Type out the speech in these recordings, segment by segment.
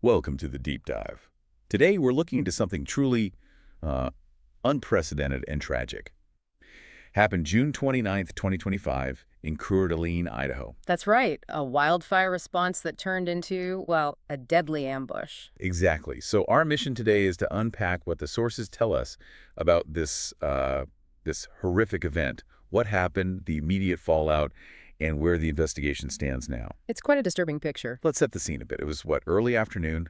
Welcome to the Deep Dive. Today we're looking into something truly uh, unprecedented and tragic. Happened June 29th, 2025 in Coeur, Idaho. That's right, a wildfire response that turned into, well, a deadly ambush. Exactly. So our mission today is to unpack what the sources tell us about this horrific event, what happened, the immediate fallout, and where the investigation stands now. It's quite a disturbing picture. Let's set the scene a bit. It was, early afternoon,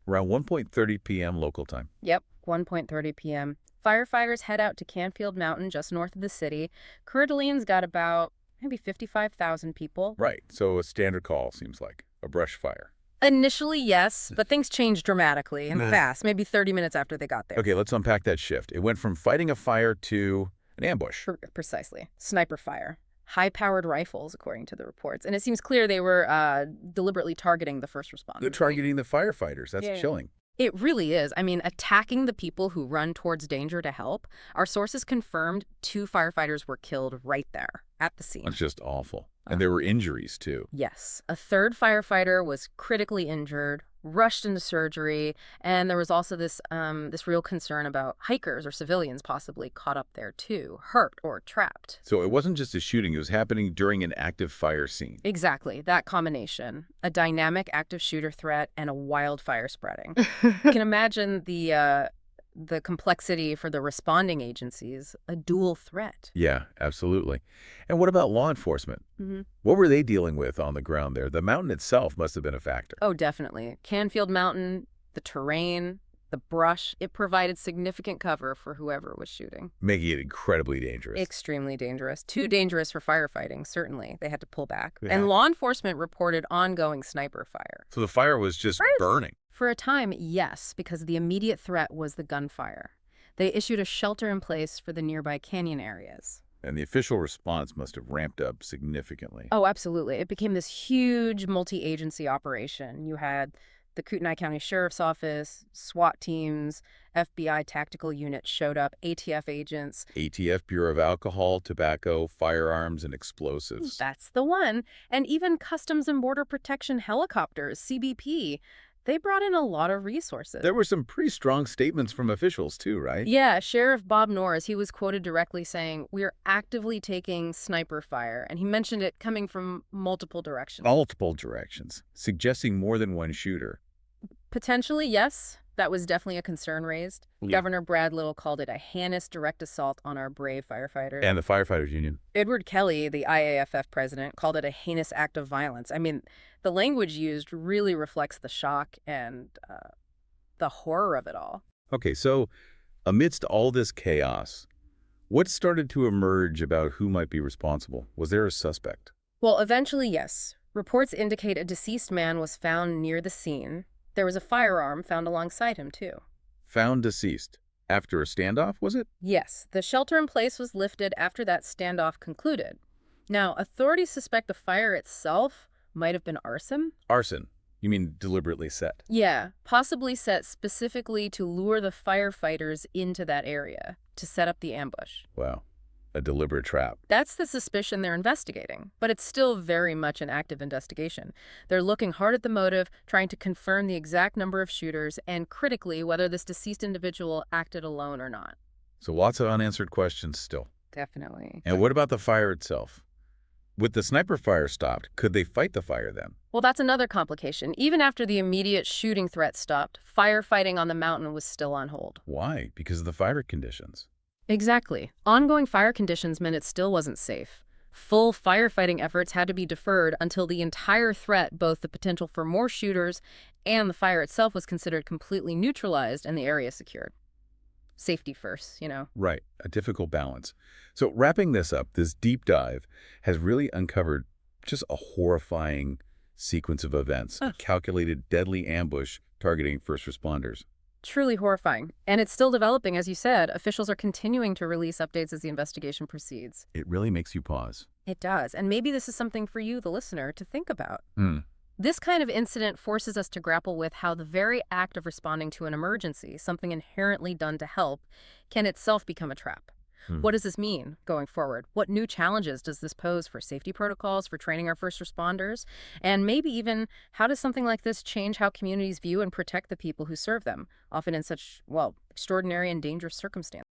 around 1:30 p.m. local time. Yep, 1:30 p.m. Firefighters head out to Canfield Mountain just north of the city. Coeur d'Alene's got about maybe 55,000 people. Right. So a standard call, seems like. A brush fire. Initially, yes, but things changed dramatically and fast, maybe 30 minutes after they got there. Okay, let's unpack that shift. It went from fighting a fire to an ambush. Precisely. Sniper fire. High-powered rifles, according to the reports. And it seems clear they were deliberately targeting the first responders. They're targeting the firefighters. That's Yeah. chilling. It really is. I mean, attacking the people who run towards danger to help. Our sources confirmed 2 firefighters were killed right there at the scene. It's just awful. And there were injuries, too. Yes. A 3rd firefighter was critically injured, rushed into surgery, and there was also this real concern about hikers or civilians possibly caught up there too, hurt or trapped. So it wasn't just a shooting. It was happening during an active fire scene. Exactly, that combination. A dynamic active shooter threat and a wildfire spreading. You can imagine the complexity for the responding agencies, a dual threat. Yeah, absolutely. And what about law enforcement? What were they dealing with on the ground there? The mountain itself must have been a factor. Oh, definitely. Canfield Mountain, the terrain, the brush, it provided significant cover for whoever was shooting. Making it incredibly dangerous. Extremely dangerous. Too dangerous for firefighting, certainly. They had to pull back. Yeah. And law enforcement reported ongoing sniper fire. So the fire was just burning. For a time, yes, because the immediate threat was the gunfire. They issued a shelter in place for the nearby canyon areas. And the official response must have ramped up significantly. Oh, absolutely. It became this huge multi-agency operation. You had the Kootenai County Sheriff's Office, SWAT teams, FBI tactical units showed up, ATF agents. ATF, Bureau of Alcohol, Tobacco, Firearms, and Explosives. That's the one. And even Customs and Border Protection helicopters, CBP. They brought in a lot of resources. There were some pretty strong statements from officials too, right? Yeah, Sheriff Bob Norris, he was quoted directly saying, "We're actively taking sniper fire." And he mentioned it coming from multiple directions. Multiple directions, suggesting more than one shooter. Potentially, yes. That was definitely a concern raised. Yeah. Governor Brad Little called it a heinous direct assault on our brave firefighters. And the Firefighters Union. Edward Kelly, the IAFF president, called it a heinous act of violence. I mean, the language used really reflects the shock and the horror of it all. Okay, so amidst all this chaos, what started to emerge about who might be responsible? Was there a suspect? Well, eventually, yes. Reports indicate a deceased man was found near the scene. There was a firearm found alongside him, too. Found deceased. After a standoff, was it? Yes, the shelter in place was lifted after that standoff concluded. Now, authorities suspect the fire itself might have been arson. Arson. You mean deliberately set? Yeah, possibly set specifically to lure the firefighters into that area, to set up the ambush. Wow. A deliberate trap. That's the suspicion they're investigating, but it's still very much an active investigation. They're looking hard at the motive, trying to confirm the exact number of shooters, and critically, whether this deceased individual acted alone or not. So lots of unanswered questions still. Definitely. And what about the fire itself? With the sniper fire stopped, could they fight the fire then? Well, that's another complication. Even after the immediate shooting threat stopped, firefighting on the mountain was still on hold. Why? Because of the fire conditions. Exactly. Ongoing fire conditions meant it still wasn't safe. Full firefighting efforts had to be deferred until the entire threat, both the potential for more shooters and the fire itself, was considered completely neutralized and the area secured. Safety first, you know. Right. A difficult balance. So wrapping this up, this deep dive has really uncovered just a horrifying sequence of events. A calculated, deadly ambush targeting first responders. Truly horrifying. And it's still developing, as you said. Officials are continuing to release updates as the investigation proceeds. It really makes you pause. It does. And maybe this is something for you, the listener, to think about. This kind of incident forces us to grapple with how the very act of responding to an emergency, something inherently done to help, can itself become a trap. Hmm. What does this mean going forward? What new challenges does this pose for safety protocols, for training our first responders? And maybe even how does something like this change how communities view and protect the people who serve them, often in such, well, extraordinary and dangerous circumstances?